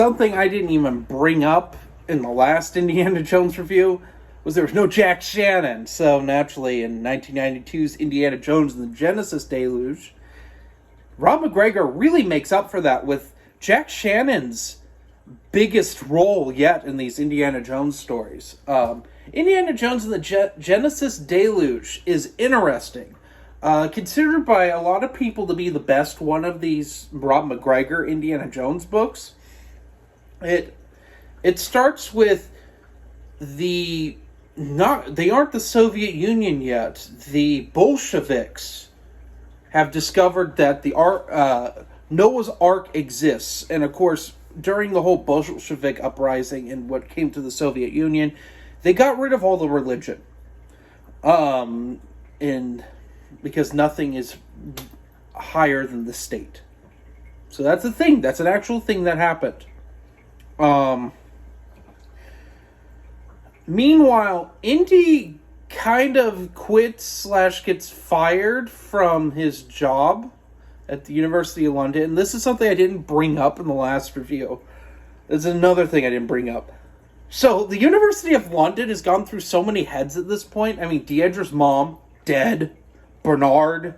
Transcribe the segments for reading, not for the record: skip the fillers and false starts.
something I didn't even bring up in the last Indiana Jones review was there was no Jack Shannon. So naturally, in 1992's Indiana Jones and the Genesis Deluge, Rob McGregor really makes up for that with Jack Shannon's biggest role yet in these Indiana Jones stories. Indiana Jones and the Genesis Deluge is interesting. Considered by a lot of people to be the best one of these Rob McGregor Indiana Jones books. It starts with they aren't the Soviet Union yet. The Bolsheviks have discovered that the Noah's Ark exists, and of course, during the whole Bolshevik uprising and what came to the Soviet Union, they got rid of all the religion. Because nothing is higher than the state. So that's a thing. That's an actual thing that happened. Meanwhile, Indy kind of quits / gets fired from his job at the University of London. And this is something I didn't bring up in the last review. There's another thing I didn't bring up. So, the University of London has gone through so many heads at this point. I mean, Deidre's mom, dead. Bernard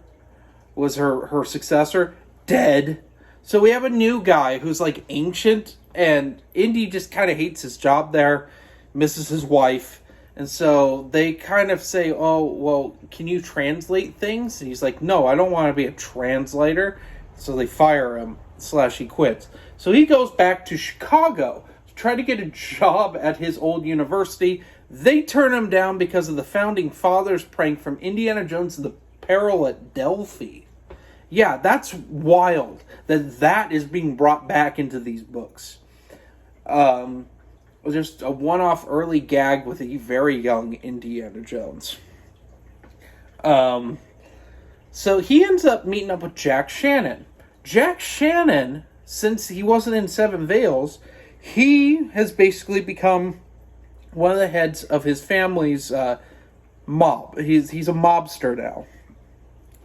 was her successor, dead. So we have a new guy who's like ancient, and Indy just kind of hates his job there, misses his wife, and so they kind of say, oh, well, can you translate things? And he's like, no, I don't want to be a translator. So they fire him / he quits. So he goes back to Chicago to try to get a job at his old university. They turn him down because of the Founding Fathers prank from Indiana Jones and the Peril at Delphi. Yeah, that's wild that is being brought back into these books. Just a one-off early gag with a very young Indiana Jones. So he ends up meeting up with Jack Shannon. Jack Shannon, since he wasn't in Seven Veils, he has basically become one of the heads of his family's mob. He's a mobster now.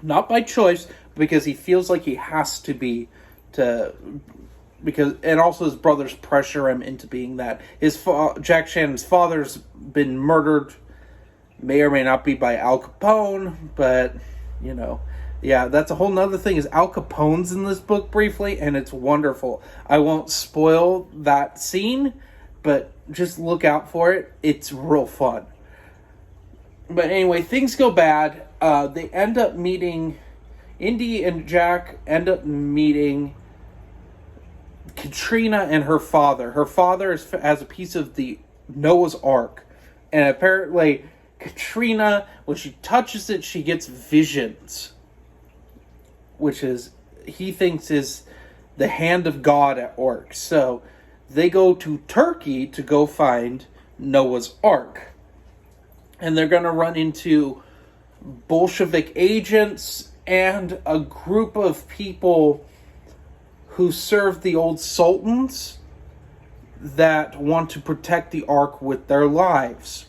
Not by choice, because he feels like he has to be and also his brothers pressure him into being that. Jack Shannon's father's been murdered, may or may not be by Al Capone, but, yeah, that's a whole nother thing, is Al Capone's in this book briefly, and it's wonderful. I won't spoil that scene, but just look out for it. It's real fun. But anyway, things go bad. They end up meeting... Indy and Jack end up meeting Katrina and her father. Her father has a piece of the Noah's Ark. And apparently, Katrina, when she touches it, she gets visions. Which he thinks is the hand of God at work. So, they go to Turkey to go find Noah's Ark. And they're going to run into Bolshevik agents and a group of people who serve the old sultans that want to protect the Ark with their lives.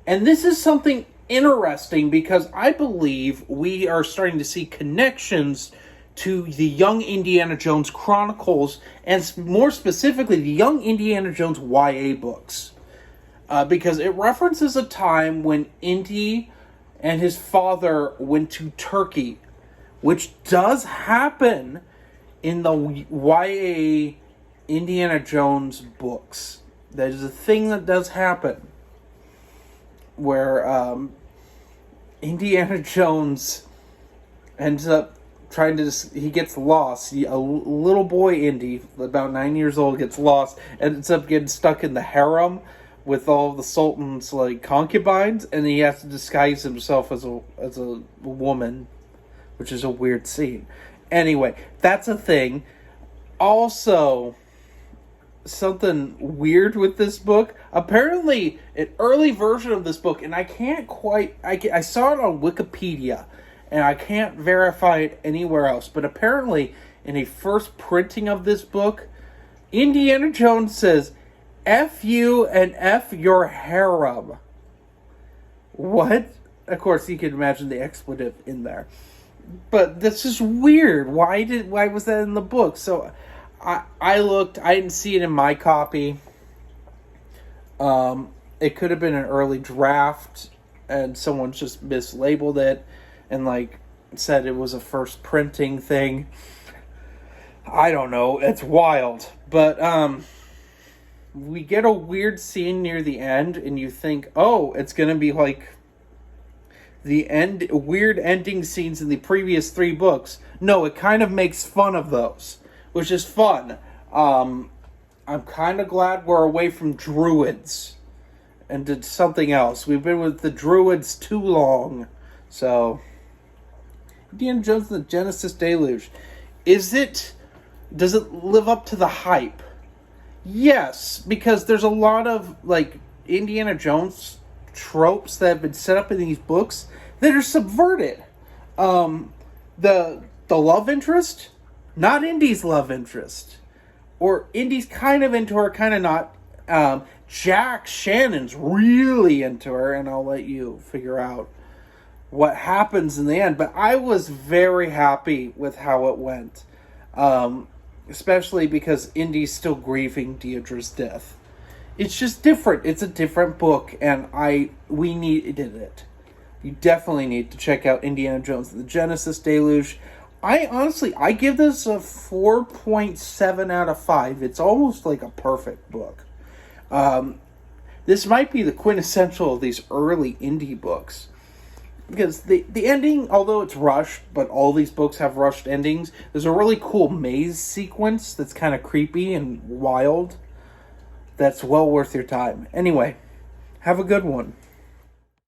And this is something interesting because I believe we are starting to see connections to the Young Indiana Jones Chronicles, and more specifically, the Young Indiana Jones YA books. Because it references a time when Indy and his father went to Turkey, which does happen in the YA Indiana Jones books. That is a thing that does happen. Where Indiana Jones ends up he gets lost. A little boy, Indy, about 9 years old, gets lost, ends up getting stuck in the harem with all the Sultan's concubines, and he has to disguise himself as a woman, which is a weird scene. Anyway, that's a thing. Also, something weird with this book. Apparently, an early version of this book, and I saw it on Wikipedia, and I can't verify it anywhere else, but apparently, in a first printing of this book, Indiana Jones says, F you and F your harem. What? Of course, you can imagine the expletive in there. But this is weird. Why was that in the book? So, I looked, I didn't see it in my copy. It could have been an early draft, and someone just mislabeled it, and like said it was a first printing thing. I don't know. It's wild. But we get a weird scene near the end, and you think, oh, it's going to be like the weird ending scenes in the previous 3 books. No, it kind of makes fun of those, which is fun. I'm kind of glad we're away from druids and did something else. We've been with the druids too long. So, Indiana Jones and the Genesis Deluge. Does it live up to the hype? Yes, because there's a lot of, like, Indiana Jones tropes that have been set up in these books that are subverted. The love interest, not Indy's love interest. Or Indy's kind of into her, kind of not. Jack Shannon's really into her, and I'll let you figure out what happens in the end. But I was very happy with how it went. Especially because Indy's still grieving Deirdre's death. It's just different. It's a different book, and we needed it. You definitely need to check out Indiana Jones and the Genesis Deluge. I give this a 4.7 out of 5. It's almost like a perfect book. This might be the quintessential of these early indie books. Because the ending, although it's rushed, but all these books have rushed endings, there's a really cool maze sequence that's kind of creepy and wild. That's well worth your time. Anyway, have a good one.